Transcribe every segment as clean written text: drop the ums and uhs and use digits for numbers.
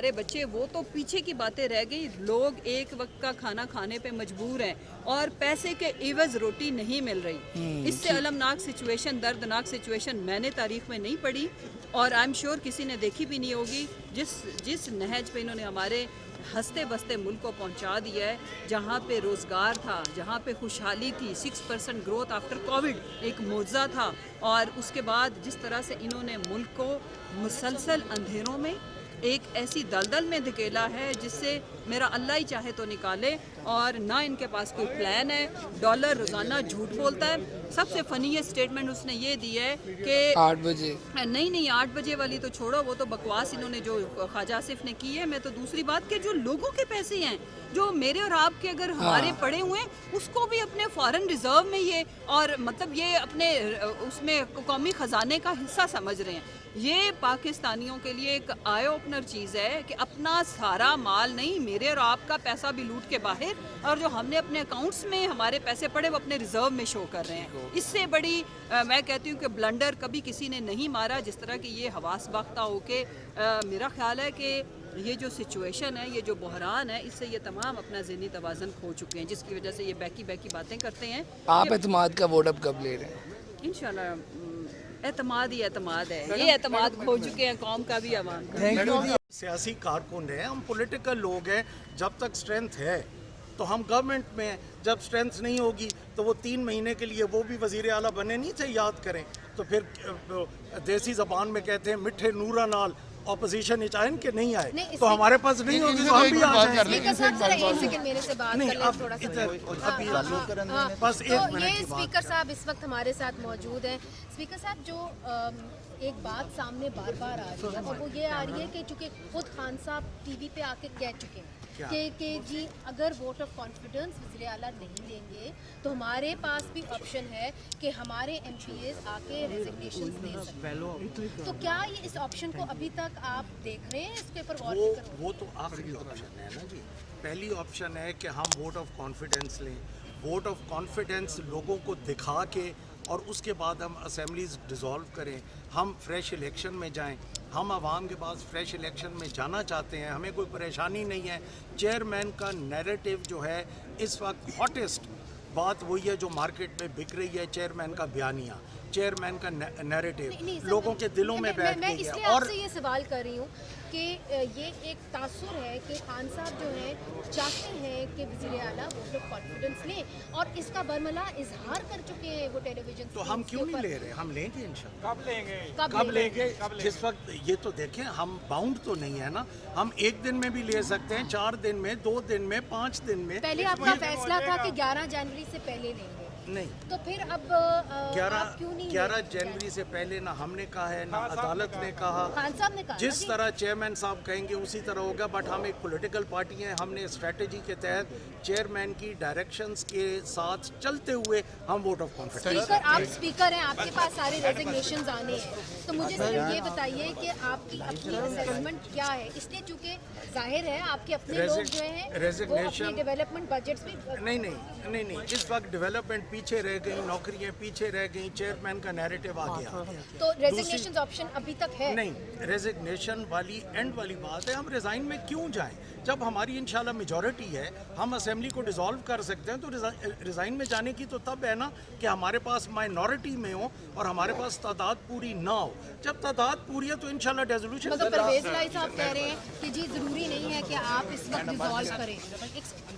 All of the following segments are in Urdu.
ہمارے بچے وہ تو پیچھے کی باتیں رہ گئی. لوگ ایک وقت کا کھانا کھانے پہ مجبور ہیں اور پیسے کے عوض روٹی نہیں مل رہی. اس سے المناک سچویشن, دردناک سچویشن میں نے تاریخ میں نہیں پڑھی اور آئی ایم شیور کسی نے دیکھی بھی نہیں ہوگی. جس نہج پہ انہوں نے ہمارے ہنستے بستے ملک کو پہنچا دیا ہے, جہاں پہ روزگار تھا, جہاں پہ خوشحالی تھی, 6% گروتھ آفٹر کووڈ ایک معجزہ تھا, اور اس کے بعد جس طرح سے انہوں نے ملک کو مسلسل اندھیروں میں ایک ایسی دلدل میں دھکیلا ہے جس سے میرا اللہ ہی چاہے تو نکالے, اور نہ ان کے پاس کوئی پلان ہے. ڈالر روزانہ جھوٹ بولتا ہے. سب سے فنی اسٹیٹمنٹ اس نے یہ دی ہے کہ 8 بجے نہیں 8 بجے والی تو چھوڑو, وہ تو بکواس انہوں نے جو خواجہ آصف نے کی ہے. میں تو دوسری بات کہ جو لوگوں کے پیسے ہیں جو میرے اور آپ کے اگر ہمارے پڑے ہوئے ہیں, اس کو بھی اپنے فارن ریزرو میں یہ اور مطلب یہ اپنے اس میں قومی خزانے کا حصہ سمجھ رہے ہیں. یہ پاکستانیوں کے لیے ایک آئی اوپنر چیز ہے کہ اپنا سارا مال نہیں, میرے اور آپ کا پیسہ بھی لوٹ کے باہر, اور جو ہم نے اپنے اکاؤنٹس میں ہمارے پیسے پڑے وہ اپنے ریزرو میں شو کر رہے ہیں. اس سے بڑی میں کہتی ہوں کہ بلنڈر کبھی کسی نے نہیں مارا جس طرح کی یہ حواس باختہ ہو کے. میرا خیال ہے کہ یہ جو سچویشن ہے, یہ جو بحران ہے, اس سے یہ تمام اپنا ذہنی توازن کھو چکے ہیں, جس کی وجہ سے یہ بیکی باتیں کرتے ہیں. آپ اعتماد کا ووٹ اب کب لے رہے ہیں؟ انشاءاللہ اعتماد ہی اعتماد ہے. یہ اعتماد کھو چکے ہیں قوم کا بھی, عوام کا. سیاسی کارکن ہیں, ہم پولیٹیکل لوگ ہیں. جب تک اسٹرینتھ ہے تو ہم گورنمنٹ میں ہیں, جب اسٹرینتھ نہیں ہوگی تو وہ 3 مہینے کے لیے وہ بھی وزیر اعلیٰ بنے نہیں تھے, یاد کریں. تو پھر دیسی زبان میں کہتے ہیں میٹھے نورا نال اپوزیشن اچائن کے نہیں آئے, تو ہمارے پاس نہیں ہوگی تو ہم بھی آ جائیں. بس ایک منٹ کی بات. اسپیکر صاحب اس وقت ہمارے ساتھ موجود ہیں. اسپیکر صاحب, جو ایک بات سامنے بار بار آ رہی ہے اور وہ یہ آ رہی ہے کہ چونکہ خود خان صاحب ٹی وی پہ آ کے کہہ چکے ہیں کہ جی اگر ووٹ آف کانفیڈنس وزیر اعلیٰ نہیں دیں گے تو ہمارے پاس بھی آپشن ہے کہ ہمارے ایم پی ایز آ کے ریزگنیشنز دے سکتے ہیں. تو کیا یہ اس آپشن کو ابھی تک آپ دیکھ رہے ہیں, اس کے اوپر غور فکر ہو؟ وہ تو آخری آپشن ہے نا جی. پہلی آپشن ہے کہ ہم ووٹ آف کانفیڈنس لیں, ووٹ آف کانفیڈنس لوگوں کو دکھا کے, اور اس کے بعد ہم اسمبلیز ڈیزالو کریں, ہم فریش الیکشن میں جائیں. ہم عوام کے پاس فریش الیکشن میں جانا چاہتے ہیں, ہمیں کوئی پریشانی نہیں ہے. چیئرمین کا نیریٹو جو ہے اس وقت ہاٹسٹ بات وہی ہے جو مارکیٹ میں بک رہی ہے, چیئرمین کا بیانیہ, چیئرمین کا نیریٹو لوگوں کے دلوں میں بیٹھ گئی ہے. میں اس لیے آپ سے یہ سوال کر رہی ہوں کہ یہ ایک تاثر ہے کہ خان صاحب جو ہیں چاہتے ہیں کہ وزیر اعلیٰ ووٹ آف کانفیڈنس لیں, اور اس کا برملا اظہار کر چکے ہیں وہ ٹیلی ویژن. تو ہم کیوں نہیں لے رہے؟ ہم لیں گے انشاءاللہ. کب لیں گے؟ جس وقت یہ تو دیکھیں, ہم باؤنڈ تو نہیں ہے نا, ہم 1 دن میں بھی لے سکتے ہیں, 4 دن میں, 2 دن میں, 5 دن میں. پہلے آپ کا فیصلہ تھا کہ 11 جنوری سے پہلے لیں گے, نہیں, تو پھر اب 11 جنوری سے پہلے نہ ہم نے کہا ہے نہ عدالت نے کہا. خان صاحب نے کہا جس طرح چیئرمین صاحب کہیں گے اسی طرح ہوگا. بٹ ہم ایک پولیٹیکل پارٹی ہیں, ہم نے اسٹریٹجی کے تحت چیئرمین کی ڈائریکشنز کے ساتھ چلتے ہوئے ہم ووٹ آف کانفیڈنس. آپ اسپیکر ہیں, آپ کے پاس سارے ریزگنیشنز آنے ہیں, تو مجھے صرف یہ بتائیے کہ آپ کی اپنی اسیسمنٹ کیا ہے. اس لیے چونکہ ظاہر ہے آپ کے اپنے لوگ جو ہیں وہ اپنی ڈیولپمنٹ بجٹس بھی نہیں, اس وقت ڈیولپمنٹ پیچھے رہ گئی, نوکریاں پیچھے رہ گئیں, چیئرمین کا نیریٹو آ گیا. تو ریزگنیشن آپشن ابھی تک ہے نہیں, ریزگنیشن والی اینڈ والی بات ہے. ہم ریزائن میں کیوں جائیں جب ہماری انشاءاللہ میجورٹی ہے, ہم اسمبلی کو ڈیزالو کر سکتے ہیں. تو ریزائن میں جانے کی تو تب ہے نا کہ ہمارے پاس مائنورٹی میں ہو اور ہمارے پاس تعداد پوری نہ ہو. جب تعداد پوری ہے تو انشاءاللہ ڈیزولوشن. مگر پرویز لائی صاحب کہہ رہے ہیں کہ جی ضروری نہیں ہے کہ آپ اس وقت ڈیزالو کریں.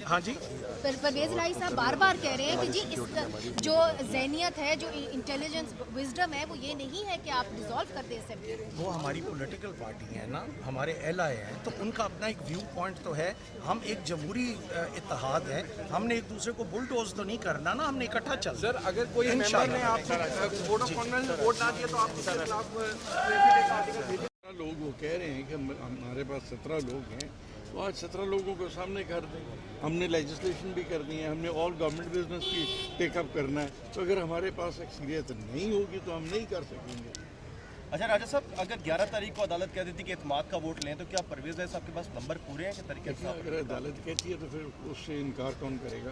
ہاں جی, پرویز لائی صاحب بار بار کہہ رہے ہیں کہ جی اس جو ذہنیت ہے, جو انٹیلیجنس وزڈم ہے, وہ یہ نہیں ہے کہ آپ ڈیزالو کر دیں اسمبلی. وہ ہماری پولیٹیکل پارٹی ہے نا, ہمارے ایل آئی ہیں, تو ان کا اپنا ایک ویو پوائنٹ تو ہے. ہم ایک جمہوری اتحاد ہے, ہم نے ایک دوسرے کو بلڈوز تو نہیں کرنا نا, ہم نے اکٹھا چل. سر اگر کوئی ممبر نے آپ ووٹ آف کانفیڈنس ووٹ نہ دیا تو آپ کے خلاف لوگ وہ کہہ رہے ہیں کہ ہمارے پاس 17 لوگ ہیں, تو آج 17 لوگوں کو سامنے کر دیں. ہم نے لیجسلیشن بھی کرنی ہے, ہم نے آل گورنمنٹ بزنس بھی ٹیک اپ کرنا ہے. تو اگر ہمارے پاس اکثریت نہیں ہوگی تو ہم نہیں کر سکیں گے. اچھا راجہ صاحب, اگر 11 تاریخ کو عدالت کہہ دیتی کہ اعتماد کا ووٹ لیں, تو کیا پرویز صاحب کے پاس نمبر پورے ہیں کہ طریقے سے؟ اگر عدالت کہتی ہے تو پھر اس سے انکار کون کرے گا؟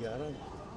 11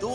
2